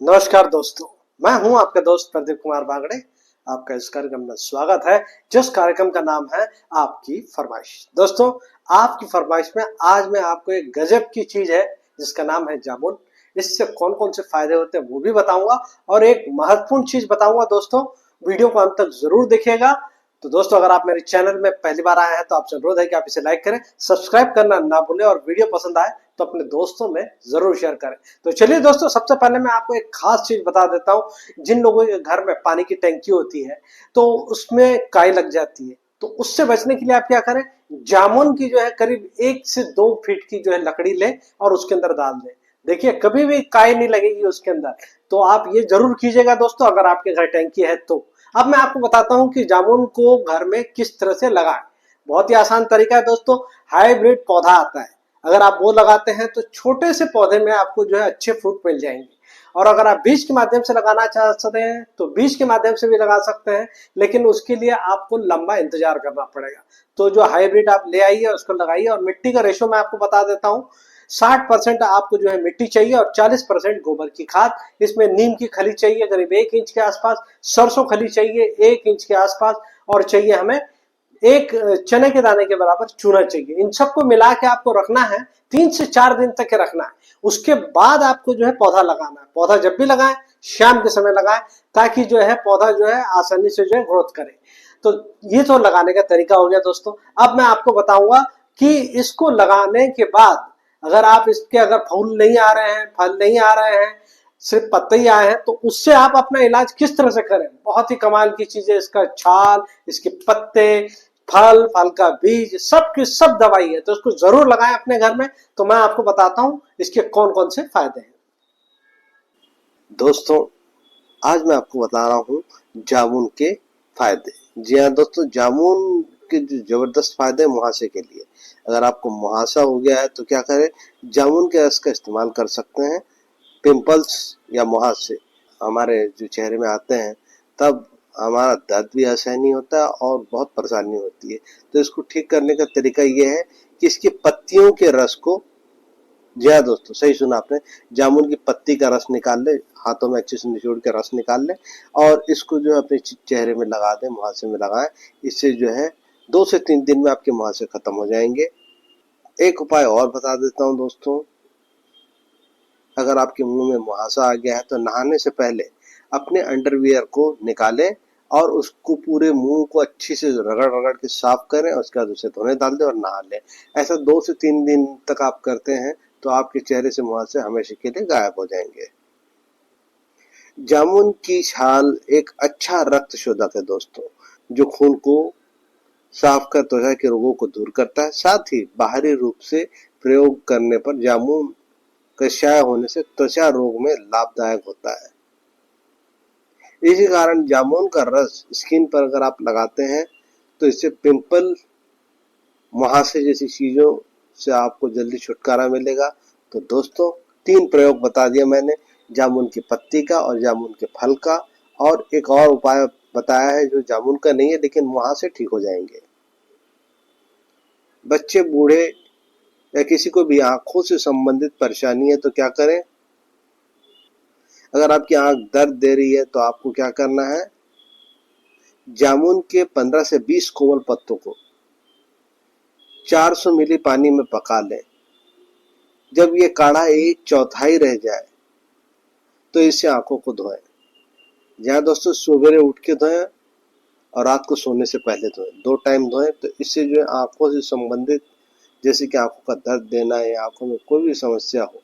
नमस्कार दोस्तों, मैं हूं आपका दोस्त प्रदीप कुमार बागड़े। आपका इस कार्यक्रम में स्वागत है, जिस कार्यक्रम का नाम है आपकी फरमाइश। दोस्तों, आपकी फरमाइश में आज मैं आपको एक गजब की चीज है जिसका नाम है जामुन। इससे कौन कौन से फायदे होते हैं वो भी बताऊंगा और एक महत्वपूर्ण चीज बताऊंगा। दोस्तों, वीडियो को अंत तक जरूर देखिएगा। तो दोस्तों, अगर आप मेरे चैनल में पहली बार आए हैं तो आपसे अनुरोध है कि आप इसे लाइक करें, सब्सक्राइब करना ना भूलें और वीडियो पसंद आए तो अपने दोस्तों में जरूर शेयर करें। तो चलिए दोस्तों, सबसे पहले मैं आपको एक खास चीज बता देता हूं। जिन लोगों के घर में पानी की टंकी होती है तो उसमें काई लग जाती है, तो उससे बचने के लिए आप क्या करें, जामुन की जो है करीब 1 से 2 फीट की जो है लकड़ी लें और उसके अंदर डाल दें। देखिए, कभी भी काई नहीं लगेगी उसके अंदर। तो आप ये जरूर कीजिएगा दोस्तों, अगर आपके घर टंकी है तो। अब मैं आपको बताता हूं कि जामुन को घर में किस तरह से लगाएं। बहुत ही आसान तरीका है दोस्तों। हाइब्रिड पौधा आता है, अगर आप वो लगाते हैं तो छोटे से पौधे में आपको जो है अच्छे फ्रूट मिल जाएंगे। और अगर आप बीज के माध्यम से लगाना चाहते हैं तो बीज के माध्यम से भी लगा सकते हैं, लेकिन उसके लिए आपको लंबा इंतजार करना पड़ेगा। तो जो हाइब्रिड आप ले आइए, उसको लगाइए। और मिट्टी का रेशो मैं आपको बता देता हूँ। 60% आपको जो है मिट्टी चाहिए और 40% गोबर की खाद। इसमें नीम की खली चाहिए करीब 1 इंच के आसपास, सरसों खली चाहिए 1 इंच के आसपास, और चाहिए हमें एक चने के दाने के बराबर चूना चाहिए। इन सबको मिला के आपको रखना है, 3 से 4 दिन तक रखना है। उसके बाद आपको जो है पौधा लगाना है। पौधा जब भी लगाएं, शाम के समय लगाएं, ताकि जो है पौधा जो है आसानी से जो है ग्रोथ करे। तो ये तो लगाने का तरीका हो गया दोस्तों। अब मैं आपको बताऊंगा कि इसको लगाने के बाद अगर आप इसके अगर फूल नहीं आ रहे हैं, फल नहीं आ रहे हैं, सिर्फ पत्ते ही आए हैं, तो उससे आप अपना इलाज किस तरह से करें। बहुत ही कमाल की चीज है। इसका छाल, इसके पत्ते, फल, फल का बीज, सब की सब दवाई है। तो इसको जरूर लगाएं अपने घर में। तो मैं आपको बताता हूं इसके कौन कौन से फायदे हैं। दोस्तों, आज मैं आपको बता रहा हूँ जामुन के फायदे। जी हाँ दोस्तों, जामुन के जो जबरदस्त फायदे हैं मुहासे के लिए। अगर आपको मुहासा हो गया है तो क्या करें, जामुन के रस का इस्तेमाल कर सकते हैं। पिंपल्स या मुहासे हमारे जो चेहरे में आते हैं, तब हमारा दर्द भी असहनीय होता है और बहुत परेशानी होती है। तो इसको ठीक करने का तरीका ये है कि इसकी पत्तियों के रस को, जी हाँ दोस्तों, सही सुना आपने, जामुन की पत्ती का रस निकाल ले, हाथों में अच्छे से निचोड़ के रस निकाल ले और इसको जो है अपने चेहरे में लगा दें, मुहासे में लगाएं। इससे जो है 2 से 3 दिन में आपके मुहासे खत्म हो जाएंगे। एक उपाय और बता देता हूँ दोस्तों। अगर आपके मुंह में मुहासा आ गया है तो नहाने से पहले अपने अंडरवियर को निकालें और उसको पूरे मुंह को अच्छी से रगड़ रगड़ के साफ करें और उसके बाद उसे धोने डाल दें और नहा लें। ऐसा 2 से 3 दिन तक आप करते हैं तो आपके चेहरे से मुहासे हमेशा के लिए गायब हो जाएंगे। जामुन की छाल एक अच्छा रक्त शोधक है दोस्तों, जो खून को साफ कर त्वचा के रोगों को दूर करता है। साथ ही बाहरी रूप से प्रयोग करने पर जामुन कषाय होने से त्वचा रोग में लाभदायक होता है। इसी कारण जामुन का रस स्किन पर अगर आप लगाते हैं तो इससे पिंपल, मुहासे जैसी चीजों से आपको जल्दी छुटकारा मिलेगा। तो दोस्तों, 3 प्रयोग बता दिया मैंने, जामुन की पत्ती का और जामुन के फल का, और एक और उपाय बताया है जो जामुन का नहीं है लेकिन मुहासे ठीक हो जाएंगे। बच्चे, बूढ़े या किसी को भी आंखों से संबंधित परेशानी है तो क्या करें। अगर आपकी आंख दर्द दे रही है तो आपको क्या करना है, जामुन के 15 से 20 कोमल पत्तों को 400 मिली पानी में पका लें। जब ये काढ़ा 1/4 रह जाए तो इससे आंखों को धोएं। जहाँ दोस्तों, सुबह उठ के धोएं और रात को सोने से पहले धोएं, 2 टाइम धोएं। तो इससे जो है आंखों से संबंधित, जैसे कि आंखों का दर्द देना या आंखों में कोई भी समस्या हो,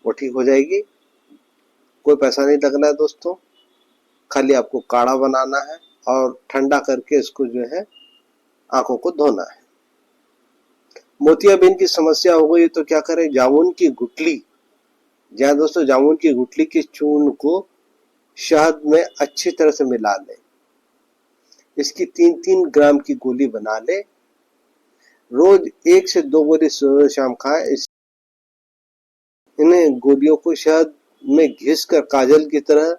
वो ठीक हो जाएगी। कोई पैसा नहीं लगना है दोस्तों, खाली आपको काढ़ा बनाना है और ठंडा करके इसको जो है आंखों को धोना है। मोतियाबिंद की समस्या हो गई तो क्या करें, जामुन की गुठली, जहाँ दोस्तों जामुन की गुठली के चूर्ण को शहद में अच्छी तरह से मिला लें। इसकी 3-3 ग्राम की गोली बना ले। रोज 1 से 2 गोली सुबह शाम खाएं। इन्हें गोलियों को शहद में घिस कर काजल की तरह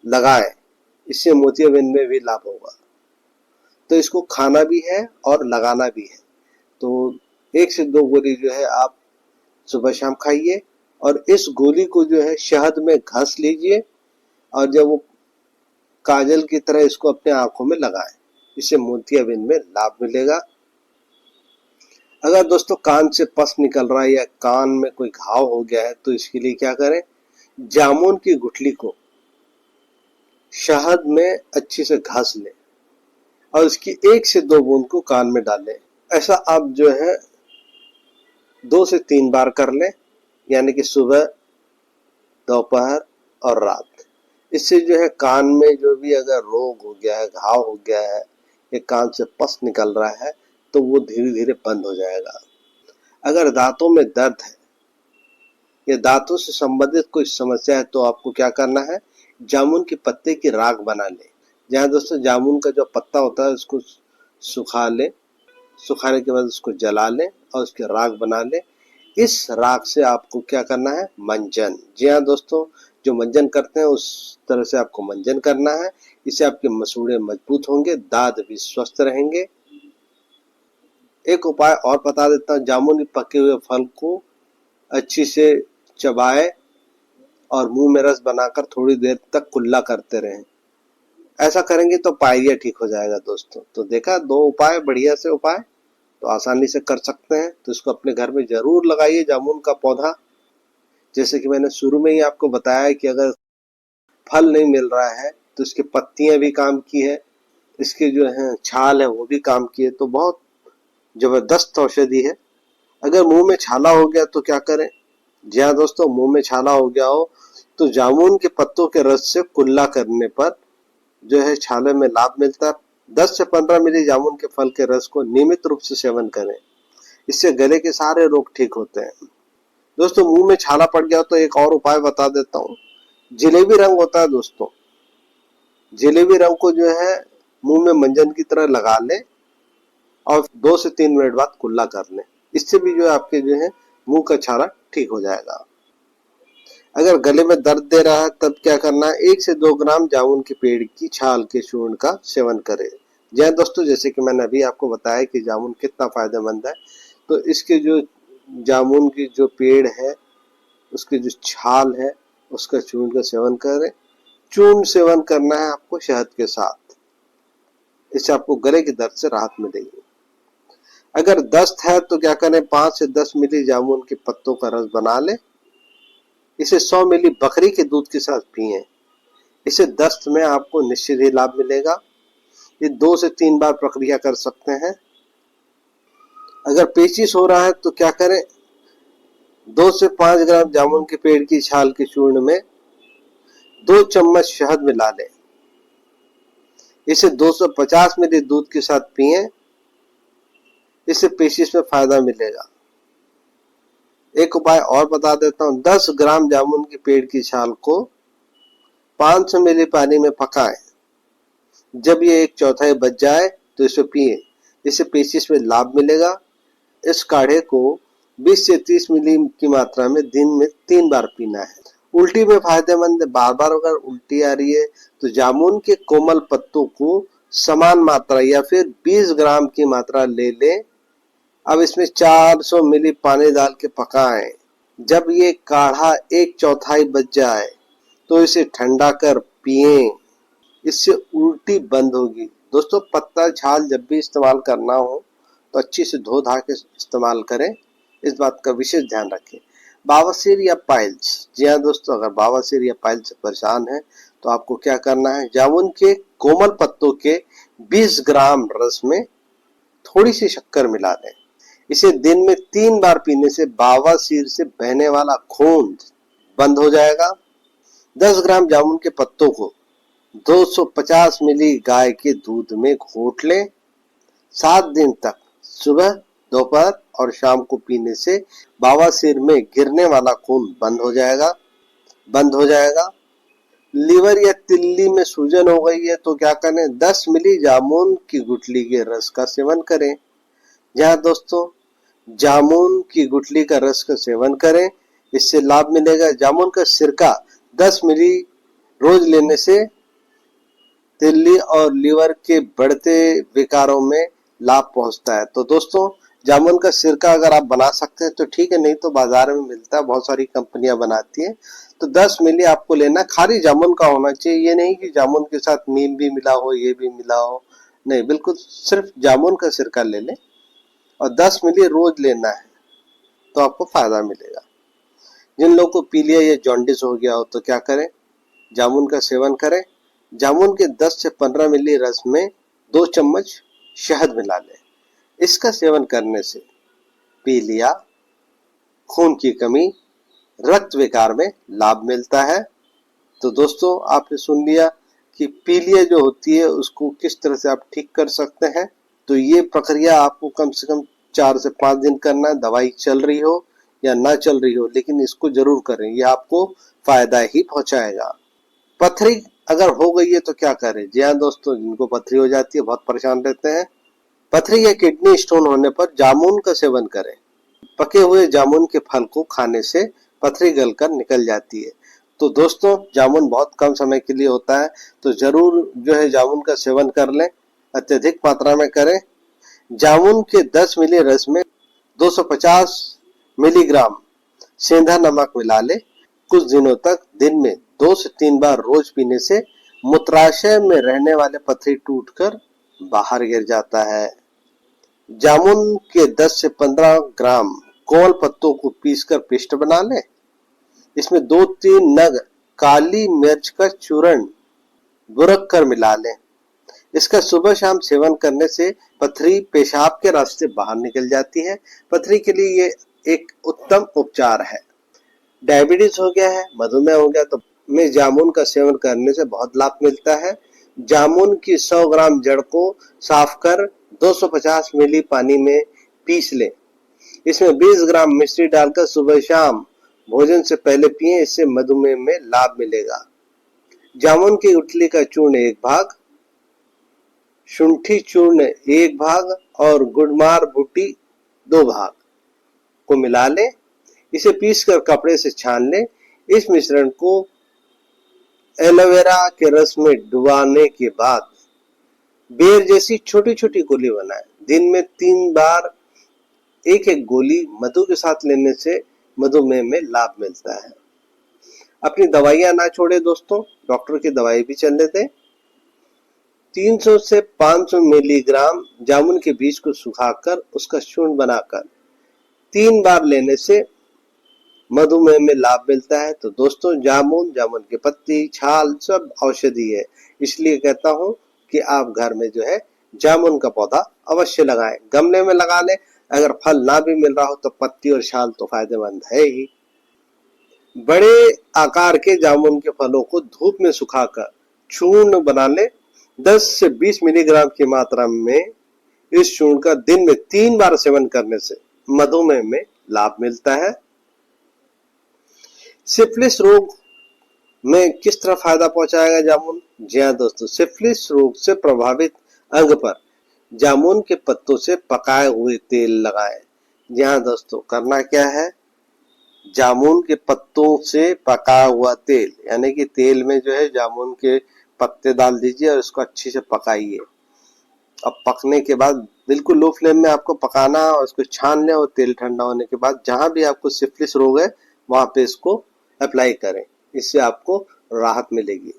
लगाएं। इससे मोतियाबिंद में भी लाभ होगा। तो इसको खाना भी है और लगाना भी है। तो 1 से 2 गोली जो है आप सुबह शाम खाइए और इस गोली को जो है शहद में घस लीजिए और जब वो काजल की तरह इसको अपने आंखों में लगाएं। इससे मोतियाबिंद में लाभ मिलेगा। अगर दोस्तों कान से पस निकल रहा है या कान में कोई घाव हो गया है तो इसके लिए क्या करें, जामुन की गुठली को शहद में अच्छे से घस लें और इसकी 1 से 2 बूंद को कान में डालें। ऐसा आप जो है 2 से 3 बार कर लें, यानी कि सुबह, दोपहर और रात। इससे जो है कान में जो भी अगर रोग हो गया है, घाव हो गया है या कान से पस निकल रहा है तो वो धीरे धीरे बंद हो जाएगा। अगर दांतों में दर्द है या दांतों से संबंधित कोई समस्या है तो आपको क्या करना है, जामुन के पत्ते की राख बना लें। जहाँ दोस्तों जामुन का जो पत्ता होता है उसको सुखा लें, सुखाने के बाद उसको जला लें और उसकी राख बना लें। इस राख से आपको क्या करना है, मंजन। जी हाँ दोस्तों, जो मंजन करते हैं उस तरह से आपको मंजन करना है। इससे आपके मसूड़े मजबूत होंगे, दांत भी स्वस्थ रहेंगे। एक उपाय और बता देता हूँ, जामुन के पके हुए फल को अच्छी से चबाए और मुंह में रस बनाकर थोड़ी देर तक कुल्ला करते रहें। ऐसा करेंगे तो पायरिया ठीक हो जाएगा दोस्तों। तो देखा, 2 उपाय, बढ़िया से उपाय, तो आसानी से कर सकते हैं। तो इसको अपने घर में जरूर लगाइए, जामुन का पौधा। जैसे कि मैंने शुरू में ही आपको बताया कि अगर फल नहीं मिल रहा है तो इसकी पत्तियां भी काम की है, इसके जो है छाल है वो भी काम की है। तो बहुत जबरदस्त औषधि है। अगर मुंह में छाला हो गया तो क्या करें? जी हाँ दोस्तों, मुंह में छाला हो गया हो तो जामुन के पत्तों के रस से कुल्ला करने पर जो है छाले में लाभ मिलता है। 10 से 15 मिली जामुन के फल के रस को नियमित रूप से सेवन करें, इससे गले के सारे रोग ठीक होते हैं। दोस्तों, मुंह में छाला पड़ गया तो एक और उपाय बता देता हूँ। जलेबी रंग होता है दोस्तों, जलेबी रंग को जो है मुंह में मंजन की तरह लगा लें और 2 से 3 मिनट बाद कुल्ला कर लें। इससे भी जो है आपके जो है मुंह का छाला ठीक हो जाएगा। अगर गले में दर्द दे रहा है तब क्या करना है, 1 से 2 ग्राम जामुन के पेड़ की छाल के चूर्ण का सेवन करें। जी दोस्तों, जैसे कि मैंने अभी आपको बताया कि जामुन कितना फायदेमंद है, तो इसके जो जामुन की जो पेड़ है उसकी जो छाल है उसका चूर्ण का सेवन करें। चूर्ण सेवन करना है आपको शहद के साथ, इससे आपको गले के दर्द से राहत मिलेगी। अगर दस्त है तो क्या करें, 5 से 10 मिली जामुन के पत्तों का रस बना लें, इसे 100 मिली बकरी के दूध के साथ पिएं। इससे दस्त में आपको निश्चित ही लाभ मिलेगा। ये 2 से 3 बार प्रक्रिया कर सकते हैं। अगर पेचिश हो रहा है तो क्या करें, 2 से 5 ग्राम जामुन के पेड़ की छाल के चूर्ण में 2 चम्मच शहद मिला लें, इसे 250 मिली दूध के साथ पिएं। इससे पेचिश में फायदा मिलेगा। एक उपाय और बता देता हूँ, 10 ग्राम जामुन के पेड़ की छाल को 500 मिली पानी में पकाएं। जब ये 1/4 बच जाए तो इसे पिएं, इससे पेचिश में लाभ मिलेगा। इस काढ़े को 20 से 30 मिली की मात्रा में दिन में 3 बार पीना है। उल्टी में फायदेमंद है। बार बार अगर उल्टी आ रही है तो जामुन के कोमल पत्तों को समान मात्रा या फिर 20 ग्राम की मात्रा ले लें। अब इसमें 400 मिली पानी डाल के पकाएं। जब ये काढ़ा 1/4 बच जाए तो इसे ठंडा कर पिएं, इससे उल्टी बंद होगी। दोस्तों, पत्ता छाल जब भी इस्तेमाल करना हो तो अच्छी से धो धा के इस्तेमाल करें, इस बात का विशेष ध्यान रखें। बवासीर या पाइल्स, जी हाँ दोस्तों, अगर बवासीर या पाइल्स से परेशान है तो आपको क्या करना है, जामुन के कोमल पत्तों के 20 ग्राम रस में थोड़ी सी शक्कर मिला दें। इसे दिन में 3 बार पीने से बवासीर से बहने वाला खून बंद हो जाएगा। 10 ग्राम जामुन के पत्तों को 250 मिली गाय के दूध में घोट लें। 7 दिन तक सुबह, दोपहर और शाम को पीने से बवासीर में गिरने वाला खून बंद हो जाएगा। लीवर या तिल्ली में सूजन हो गई है तो क्या करें, 10 मिली जामुन की गुठली के रस का सेवन करें। जहाँ दोस्तों, जामुन की गुठली का रस का सेवन करें, इससे लाभ मिलेगा। जामुन का सिरका 10 मिली रोज लेने से तिल्ली और लीवर के बढ़ते विकारों में लाभ पहुंचता है। तो दोस्तों, जामुन का सिरका अगर आप बना सकते हैं तो ठीक है, नहीं तो बाजार में मिलता है, बहुत सारी कंपनियां बनाती हैं। तो 10 मिली आपको लेना है, खाली जामुन का होना चाहिए, ये नहीं कि जामुन के साथ नीम भी मिला हो, ये भी मिला हो, नहीं, बिल्कुल सिर्फ जामुन का सिरका ले लें और 10 मिली रोज लेना है तो आपको फायदा मिलेगा। जिन लोगों को पीलिया या जॉन्डिस हो गया हो तो क्या करें, जामुन का सेवन करें। जामुन के 10 से 15 मिली रस में 2 चम्मच शहद मिला लें। इसका सेवन करने से पीलिया, खून की कमी, रक्त विकार में लाभ मिलता है। तो दोस्तों आपने सुन लिया कि पीलिया जो होती है उसको किस तरह से आप ठीक कर सकते हैं। तो ये प्रक्रिया आपको कम से कम 4 से 5 दिन करना है, दवाई चल रही हो या ना चल रही हो, लेकिन इसको जरूर करें, ये आपको फायदा ही पहुंचाएगा। पथरी अगर हो गई है तो क्या करें? जी हाँ दोस्तों, जिनको पथरी हो जाती है बहुत परेशान रहते हैं। पथरी या किडनी स्टोन होने पर जामुन का सेवन करें। पके हुए जामुन के फल को खाने से पथरी गलकर निकल जाती है। तो दोस्तों जामुन बहुत कम समय के लिए होता है, तो जरूर जो है जामुन का सेवन कर लें, अत्यधिक मात्रा में करें। जामुन के 10 मिली रस में 250 मिलीग्राम सेंधा नमक मिला ले। कुछ दिनों तक दिन में 2 से 3 बार रोज पीने से मूत्राशय में रहने वाले पथरी टूटकर बाहर गिर जाता है। जामुन के 10 से 15 ग्राम कोमल पत्तों को पीसकर पेस्ट बना लें। इसमें 2-3 नग काली मिर्च का चूर्ण बुरक कर मिला लें। इसका सुबह शाम सेवन करने से पथरी पेशाब के रास्ते बाहर निकल जाती है। पथरी के लिए ये एक उत्तम उपचार है। डायबिटीज हो गया है, मधुमेह हो गया तो में जामुन का सेवन करने से बहुत लाभ मिलता है। जामुन की 100 ग्राम जड़ को साफ कर 250 मिली पानी में पीस लें। इसमें 20 ग्राम मिश्री डालकर सुबह शाम भोजन से पहले पिएं, इससे मधुमेह में लाभ मिलेगा। जामुन की गुठली का चूर्ण 1 भाग, शुंठी चूर्ण 1 भाग और गुड़मार बूटी 2 भाग को मिला लें। इसे पीसकर कपड़े से छान लें। इस मिश्रण को एलोवेरा के रस में डुबाने के बाद बेर जैसी छोटी छोटी गोली बनाएं। दिन में 3 बार 1-1 गोली मधु के साथ लेने से मधुमेह में लाभ मिलता है। अपनी दवाइयां ना छोड़े दोस्तों, डॉक्टर की दवाई भी चलने दें। 300 से 500 मिलीग्राम जामुन के बीज को सुखाकर उसका चूर्ण बनाकर 3 बार लेने से मधुमेह में लाभ मिलता है। तो दोस्तों जामुन की पत्ती, छाल सब औषधि है, इसलिए कहता हूं कि आप घर में जो है जामुन का पौधा अवश्य लगाएं। गमले में लगा लें, अगर फल ना भी मिल रहा हो तो पत्ती और छाल तो फायदेमंद है ही। बड़े आकार के जामुन के फलों को धूप में सुखाकर चूर्ण बना लें। 10 से 20 मिलीग्राम की मात्रा में इस चूर्ण का दिन में 3 बार सेवन करने से मधुमेह में लाभ मिलता है। सिफिलिस रोग में किस तरह फायदा पहुंचाएगा जामुन? जी हाँ दोस्तों, सिफिलिस रोग से प्रभावित अंग पर जामुन के पत्तों से पकाए हुए तेल लगाएं। जी हाँ दोस्तों, करना क्या है, जामुन के पत्तों से पकाया हुआ तेल, यानी कि तेल में जो है जामुन के पत्ते डाल दीजिए और इसको अच्छे से पकाइए। अब पकने के बाद बिल्कुल लो फ्लेम में आपको पकाना है और इसको छान लें और तेल ठंडा होने के बाद जहां भी आपको सिफिलिस रोग है वहां पे इसको अप्लाई करें, इससे आपको राहत मिलेगी।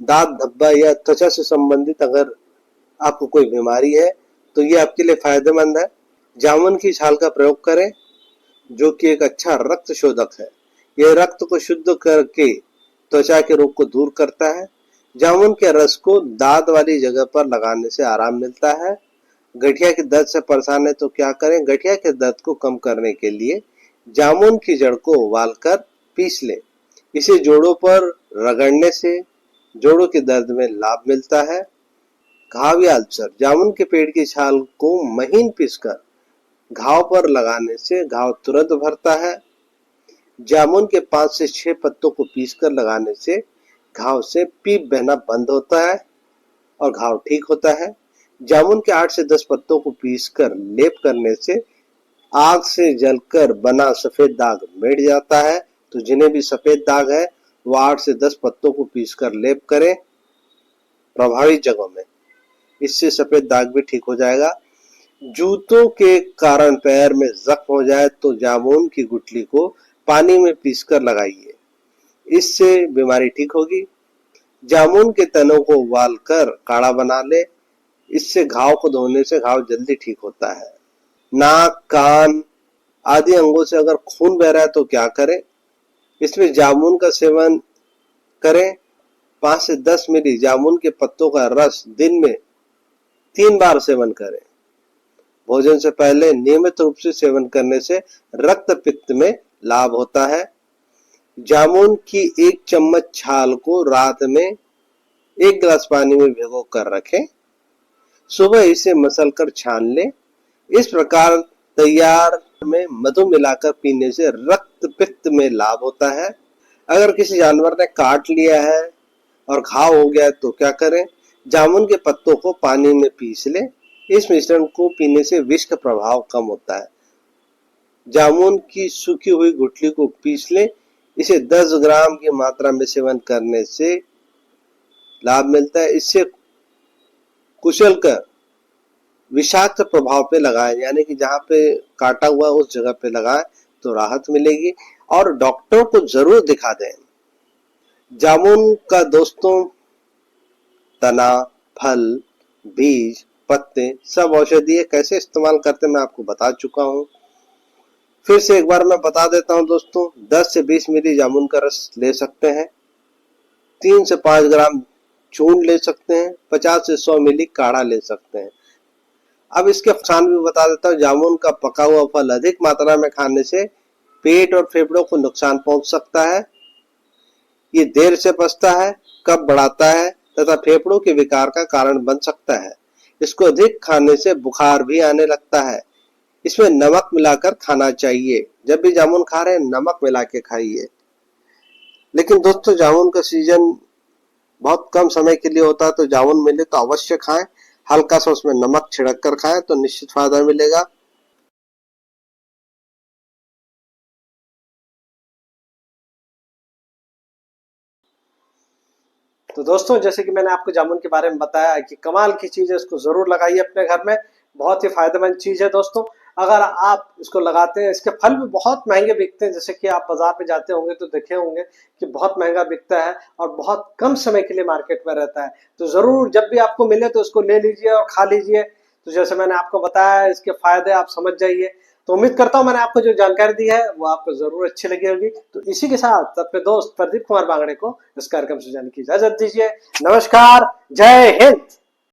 दांत धब्बा या त्वचा से संबंधित अगर आपको कोई बीमारी है तो ये आपके लिए फायदेमंद है। जामुन की छाल का प्रयोग करें, जो कि एक अच्छा रक्त शोधक है। यह रक्त को शुद्ध करके त्वचा के रोग को दूर करता है। जामुन के रस को दांत वाली जगह पर लगाने से आराम मिलता है। गठिया के दर्द से परेशान है तो क्या करें? गठिया के दर्द को कम करने के लिए जामुन की जड़ को उबालकर पीस लें। इसे जोड़ों पर रगड़ने से जोड़ों के दर्द में लाभ मिलता है। घाव या अल्सर, जामुन के पेड़ की छाल को महीन पीसकर घाव पर लगाने से घाव तुरंत भरता है। जामुन के 5 से 6 पत्तों को पीसकर लगाने से घाव से पीप बहना बंद होता है और घाव ठीक होता है। जामुन के 8 से 10 पत्तों को पीसकर लेप करने से आग से जलकर बना सफेद दाग मिट जाता है। तो जिन्हें भी सफेद दाग है वो 8 से 10 पत्तों को पीसकर लेप करें प्रभावित जगहों में, इससे सफेद दाग भी ठीक हो जाएगा। जूतों के कारण पैर में जख्म हो जाए तो जामुन की गुठली को पानी में पीसकर लगाइए, इससे बीमारी ठीक होगी। जामुन के तनों को उबालकर काढ़ा बना ले, इससे घाव को धोने से घाव जल्दी ठीक होता है। नाक, कान आदि अंगों से अगर खून बह रहा है तो क्या करें? इसमें जामुन का सेवन करें। 5 से 10 मिली जामुन के पत्तों का रस दिन में 3 बार सेवन करें। भोजन से पहले नियमित रूप से सेवन करने से रक्त पित्त में लाभ होता है। जामुन की 1 चम्मच छाल को रात में 1 गिलास पानी में भिगो कर रखें, सुबह इसे मसल कर छान लें। इस प्रकार तैयार में मधु मिलाकर पीने से रक्त पित्त में लाभ होता है। अगर किसी जानवर ने काट लिया है और घाव हो गया है तो क्या करें? जामुन के पत्तों को पानी में पीस लें, इस मिश्रण को पीने से विष का प्रभाव कम होता है। जामुन की सूखी हुई गुठली को पीस लें, इसे 10 ग्राम की मात्रा में सेवन करने से लाभ मिलता है। इससे कुचलकर विषाक्त प्रभाव पे लगाएं, यानी कि जहाँ पे काटा हुआ उस जगह पे लगाएं तो राहत मिलेगी। और डॉक्टर को जरूर दिखा दें। जामुन का दोस्तों तना, फल, बीज, पत्ते सब औषधीय कैसे इस्तेमाल करते मैं आपको बता चुका हूँ। फिर से एक बार मैं बता देता हूँ दोस्तों, 10 से 20 मिली जामुन का रस ले सकते हैं, 3 से 5 ग्राम चूर्ण ले सकते हैं, 50 से 100 मिली काढ़ा ले सकते हैं। अब इसके नुकसान भी बता देता हूँ। जामुन का पका हुआ फल अधिक मात्रा में खाने से पेट और फेफड़ों को नुकसान पहुंच सकता है। ये देर से पचता है, कफ बढ़ाता है तथा फेफड़ों के विकार का कारण बन सकता है। इसको अधिक खाने से बुखार भी आने लगता है। इसमें नमक मिलाकर खाना चाहिए। जब भी जामुन खा रहे हैं नमक मिला के खाइए। लेकिन दोस्तों जामुन का सीजन बहुत कम समय के लिए होता है, तो जामुन मिले तो अवश्य खाएं। हल्का सा उसमें नमक छिड़क कर खाएं तो निश्चित फायदा मिलेगा। तो दोस्तों जैसे कि मैंने आपको जामुन के बारे में बताया कि कमाल की चीज है, इसको जरूर लगाइए अपने घर में। बहुत ही फायदेमंद चीज है दोस्तों। अगर आप इसको लगाते हैं, इसके फल भी बहुत महंगे बिकते हैं, जैसे कि आप बाजार में जाते होंगे तो देखे होंगे कि बहुत महंगा बिकता है और बहुत कम समय के लिए मार्केट में रहता है। तो जरूर जब भी आपको मिले तो इसको ले लीजिए और खा लीजिए। तो जैसे मैंने आपको बताया इसके फायदे आप समझ जाइए। तो उम्मीद करता हूं मैंने आपको जो जानकारी दी है वो आपको जरूर अच्छी लगी होगी। तो इसी के साथ अपने दोस्त प्रदीप कुमार बांगड़े को इस कार्यक्रम से जाने की इजाजत दीजिए। नमस्कार, जय हिंद।